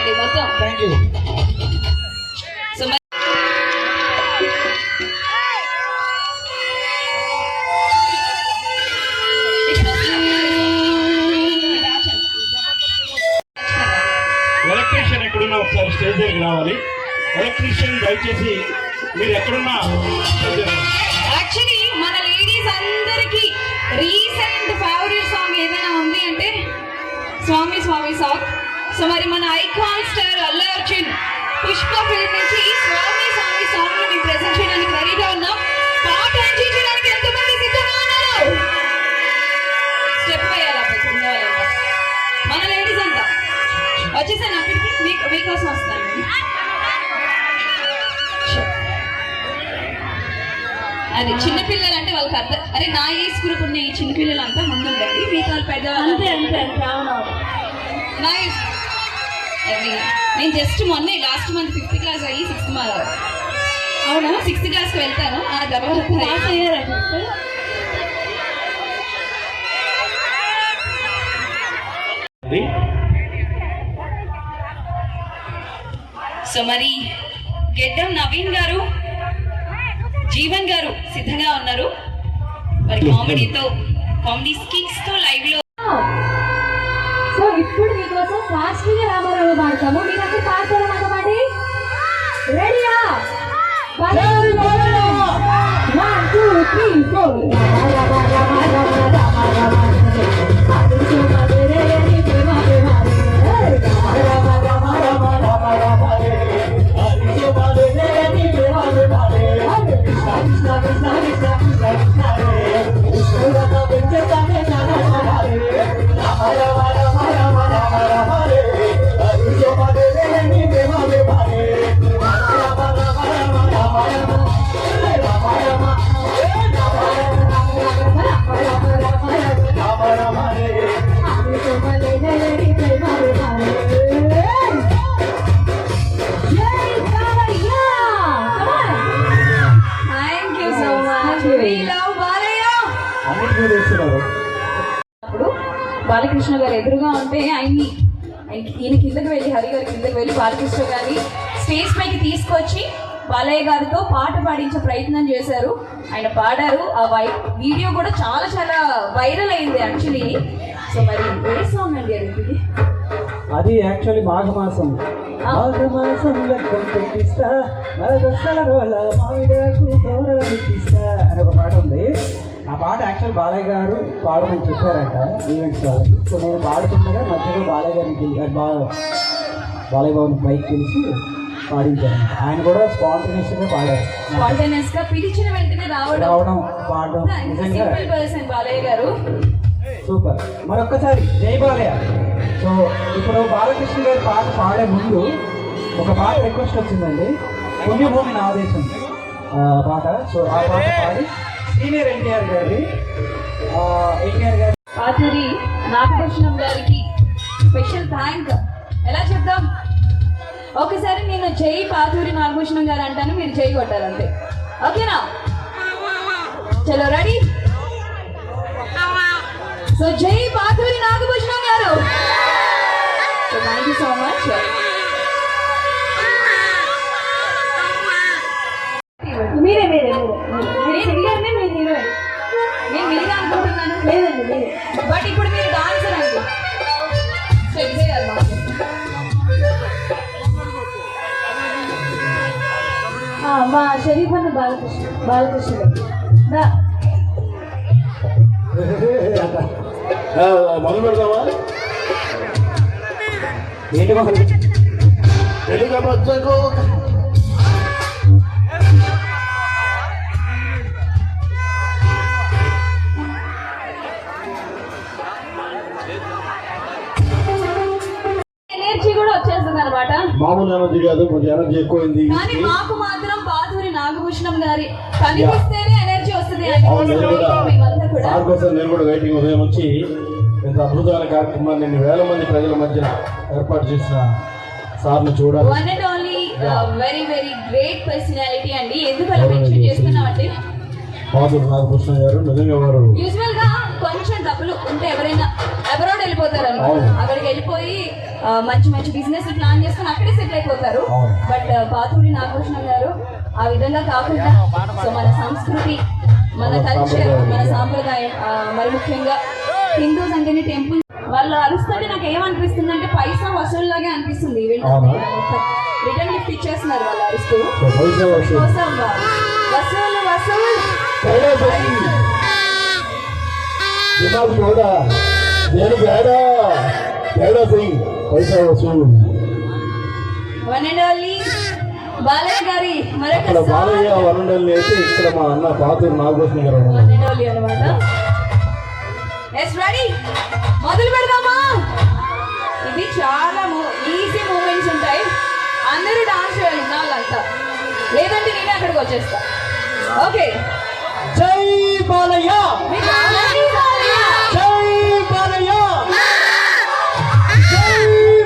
అండి మొత్తం. Thank you. So electrician ఎక్కడున్నా ఒకసారి స్టేజ్ దగ్గరికి రావాలి. ఎలక్ట్రీషియన్ దయచేసి మీరు ఎక్కడున్నా. యాక్చువల్లీ మన లేడీస్ అందరికి రీసెంట్ ఫేవరెట్ సాంగ్ ఏదైనా ఉంది అంటే స్వామి స్వామి సాంగ్. సో మరి మన icon star Allu Arjun Pushpa film నుంచి స్వామి స్వామి సాంగ్ ని మేము ప్రెజెంట్ చేయడానికి రెడీగా ఉన్నాం. పాట ఎంజాయ్ చేయడానికి ఎంతమంది సిద్ధంగా ఉన్నారు? స్టెప్ వేయాలి మన లేడీస్ అంతా వచ్చేసాను. అక్కడికి మీకోసం వస్తాను. అది చిన్నపిల్లలు అంటే వాళ్ళకి అర్థం. అరే నా ఏజ్ గ్రూప్ ఉన్న ఈ చిన్నపిల్లలు అంతా ముందుండండి, మిగతా పెద్దవాళ్ళు నేను జస్ట్ మొన్నే లాస్ట్ మంత్ 5th క్లాస్ అయ్యి 6th అవునా 6th క్లాస్కి వెళ్తాను. ఆ తర్వాత సో మరి గెడ్డం నవీన్ గారు, జీవన్ గారు సిద్ధంగా ఉన్నారు. మరి కామెడీ స్కిట్స్ తో లైవ్ లో. సో ఇప్పుడు మీకోసం ఫాస్ట్గా రామారావు పాడతాము. మీరంతా పాడతారా నాతో పాటి? రెడీయా? 1 2 3 4 బాలకృష్ణ గారు ఎదురుగా ఉంటే ఈయన కిందకి వెళ్ళి, హరి గారి కిందకి వెళ్ళి బాలకృష్ణ గారిని స్టేజ్ పైకి తీసుకొచ్చి బాలయ్య గారితో పాట పాడించే ప్రయత్నం చేశారు. ఆయన పాడారు. ఆ వీడియో కూడా చాలా చాలా వైరల్ అయింది యాక్చువల్లీ. సో మరి ఏ సాంగ్ అండి అది యాక్చువల్లీ మాఘమాసం లెక్కం పెట్టిస్తా అని ఒక పాట ఉంది. ఆ పాట యాక్చువల్ బాలయ్య గారు పాడమని చెప్పారంట ఈవెంట్స్ వాళ్ళకి. సో నేను పాడుతుండగా మధ్యలో బాలయ్య గారికి బాలయ్య బాబుని బైక్ పిలిచి పాడించాను. ఆయన కూడా స్పాంటేనియస్గా పాడారు. స్పాంటేనియస్గా పిలిచిన వెంటనే రావడం పాడడం నిజంగా బాలయ్య గారు సూపర్. మరొక్కసారి జై బాలయ్య. సో ఇప్పుడు బాలకృష్ణ గారి పాట పాడే ముందు ఒక పాట రిక్వెస్ట్ వచ్చిందండి, పుణ్యభూమి నా ఆదేశం పాట. సో ఆ పాట పాడి సీనియర్ ఎన్టీఆర్ గారి పాతూరి నాగభూషణం గారికి స్పెషల్ థ్యాంక్ ఎలా చెప్దాం? ఒకసారి నేను జై పాతూరి నాగభూషణం గారు అంటాను, మీరు జై కొట్టారంతే. ఓకేనా? చలో రెడీ? సో జై పాతూరి నాగభూషణం గారు. So thank you so much. మీరే నేను మీరే అనుకుంటున్నాను. లేదండి మీరే. బట్ ఇప్పుడు మీరు డాన్సర్ అండి. మా షరీఫ్ అన్న బాలకృష్ణ మొదలు పెడదామా? ఏంటి మొదలు? ఎనర్జీ కూడా వచ్చేస్తుంది అనమాట. మామూలు ఎనర్జీ కాదు, కొంచెం ఎనర్జీ ఎక్కువైంది. కానీ మాకు మాత్రం పాతూరి నాగభూషణం గారి కనిపిస్తేనే ఎనర్జీ వస్తుంది. సార్ కోసం నేను కూడా వెయిటింగ్. ఉదయం నుంచి ఇంత అద్భుతమైన కార్యక్రమాన్ని నేను వేల మంది ప్రజల మధ్య ఏర్పాటు చేసిన సార్ని చూడాలి. One and only very very great personality అండి. ఎందుకు అలా మెన్షన్ చేస్తున్నామంటే పాతూరి నాగభూషణం గారు నిజంగా వారు యూజువల్ గా కొంచెం డబ్బులు ఉంటే ఎవరైనా అబ్రాడ్ వెళ్ళిపోతారు అన్నమాట. అవును. అక్కడికి వెళ్ళిపోయి మంచి మంచి బిజినెస్ ప్లాన్ చేసుకుని అక్కడే సెటిల్ అయిపోతారు. అవును. బట్ పాతూరి నాగభూషణ గారు ఆ విధంగా కాకుండా సో మన సంస్కృతి, మన కల్చర్, మన సాంప్రదాయం, మరి ముఖ్యంగా హిందూస్ అంటేనే టెంపుల్. వాళ్ళు అరుస్తుంటే నాకు ఏమనిపిస్తుంది అంటే పైసా వసూలులాగే అనిపిస్తుంది. అవునా? రిటర్న్ గిఫ్ట్ ఇచ్చేస్తున్నారు వాళ్ళు అరుస్తూ. పైసా వసూలు. కోసం వసూలు వసూలు. దిమాగ్ తోడా నేను తేడా సింగ్ పైసా వసూలు. వన్ అండ్ ఓన్లీ బాలయ్య గారి మరొక ఇక్కడ బాలయ్య వరుణులు అయితే ఇక్కడ మా అన్న పాతూరు నాగభూషణ గారు వన్ అండ్ ఓన్లీ అనమాట. ఎస్ రెడీ, మొదలు పెడదామా? ఇది చాలా ఈజీ మూమెంట్స్ ఉంటాయి, అందరూ డాన్స్ చేయాలి వాళ్ళంతా, లేదంటే నేనే అక్కడికి వచ్చేస్తా. ఓకే, జై బాలయ్య, మీకు ఆల్రెడీ బాలయ్య. జై బాలయ్య, జై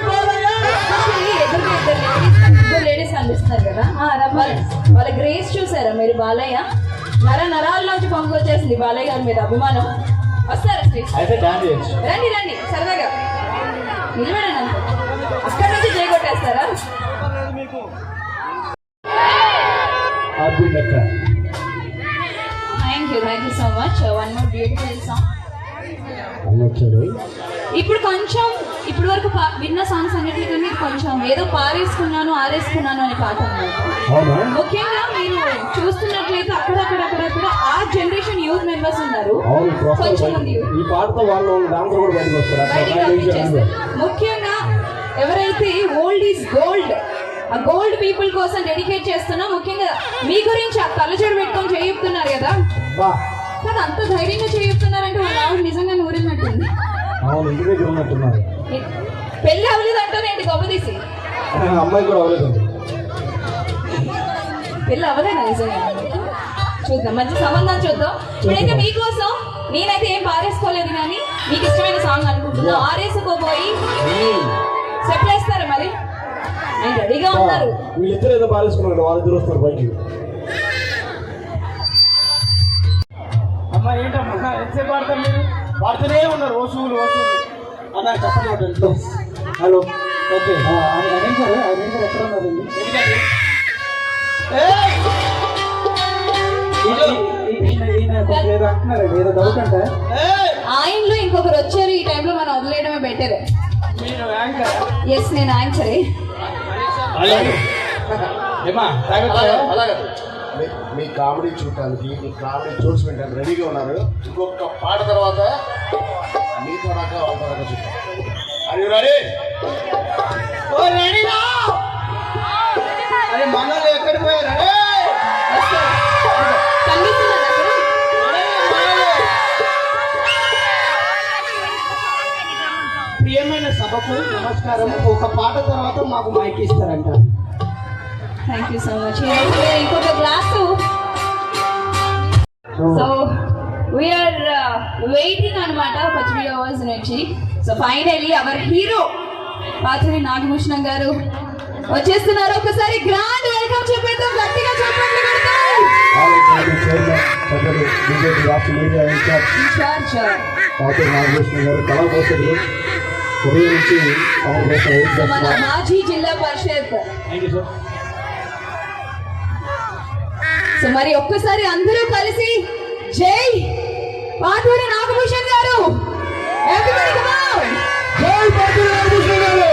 బాలయ్య. Actually, ఎదురుగా ఇద్దరు లేడీస్ కనిపిస్తున్నారు కదా, వాళ్ళ గ్రేస్ చూసారా మీరు? బాలయ్య నరాల్లోంచి పంపు వచ్చేసింది బాలయ్య గారి మీద అభిమానం. వస్తారా స్టేజ్? అయితే డాన్స్ చేయొచ్చు. రండి రండి, సరదాగా నిలబడండి అంత. అక్కడి నుంచి చేయగొట్టేస్తారా? Thank you so much. One more beautiful song. ఇప్పుడు కొంచెం ఇప్పుడు వరకు విన్న సాంగ్స్ అన్నిటికన్నా కొంచెం ఏదో పారేసుకున్నాను ఆరేసుకున్నాను అనే పాట అన్నమాట. అవునా? ముఖ్యంగా మీరు చూస్తున్నట్లయితే అక్కడక్కడ ఆ జనరేషన్ యూత్ మెంబర్స్ ఉన్నారు. కొంచెం మంది youth. ఈ పాటతో వాళ్ళు డాన్స్ కూడా బయటకు వస్తారు. బయటికి పంపించేస్తారు. ముఖ్యంగా ఎవరైతే ఓల్డ్ ఈజ్ గోల్డ్, ఆ గోల్డ్ పీపుల్ కోసం డెడికేట్ చేస్తున్నా, ముఖ్యంగా మీ గురించి ఆ కళ్ళజోడు పెట్టుకొని చెప్తున్నారు కదా, కదా అంత ధైర్యంగా చెప్తున్నారంటే వాళ్ళ ఆవిడ నిజంగా ఊరినట్టుంది. అవును, ఇంటి దగ్గర ఉన్నట్టున్నారు. పెళ్ళి అవ్వలేదంటారు ఏంటి గొప్ప తీసి? అమ్మాయి కూడా అవ్వలేదు. పెళ్ళి అవ్వలేదా నిజంగా? చూద్దాం, మంచి సంబంధం చూద్దాం. ఇప్పుడైతే మీకోసం నేనైతే ఏం పారేసుకోలేదు, కానీ మీకు ఇష్టమైన సాంగ్ అనుకుంటున్నా. ఆరేసుకోపోయి చెప్పలేస్తారా మరి? ఆయన రెడీగా ఉన్నారు. వీళ్ళిద్దరు ఏదో పారేసుకున్నారు, వాళ్ళిద్దరు వస్తారు బయటికి. అమ్మా ఏంటమ్మా ఎంతసేపు పాడతారు మీరు? పాడుతూనే ఉన్నారు వసూలు అన్నారు. చెప్పండి. హలో, ఓకే అనిల్ గారు ఎక్కడ ఉన్నారండి? ఏదో అంటున్నారండి, ఏదో డౌట్ అంటే ఆయనలో ఇంకొకరు వచ్చారు. ఈ టైంలో మనం వదిలేయడమే బెటర్. మీరు యాంకర్? ఎస్, నేను యాంకరే. మీ కామెడీ చూడటానికి, మీ కామెడీ జోక్స్ వినడానికి రెడీగా ఉన్నారు. ఇంకొక పాట తర్వాత మీతో దాకా వాళ్ళ దాకా చూద్దాం. అది రెడీ? అరే మనోళ్ళు ఎక్కడికి పోయారు? కనిపిస్తున్నారు అక్కడ. ప్రియమైన సభకు నమస్కారం. ఒక పాట తర్వాత మాకు మైక్ ఇస్తారంట. Thank you so much. ఇంకొక గ్లాసు. సో వీఆర్ వెయిటింగ్ అనమాట ఒక 3 hours నుంచి. So finally our hero Pathuri Nagabhushanam garu వచ్చేస్తున్నారు. ఒకసారి గ్రాండ్ వెల్కమ్ చెప్పేద్దాం, గట్టిగా చెప్పండి. పాతూరు నాగభూషణ గారు కళాపోషకులు ఉదయం నుంచి మన మాజీ జిల్లా పరిషత్. సో మరి ఒక్కసారి అందరూ కలిసి జై పాతూరి నాగభూషణ్ గారు. Everybody come on. జై పాతూరి నాగభూషణ గారు.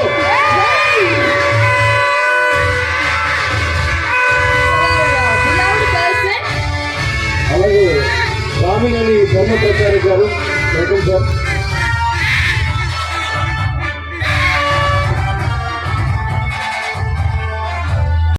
అలాగే రామినేని ధర్మప్రచారి గారు, వెల్కమ్ సార్.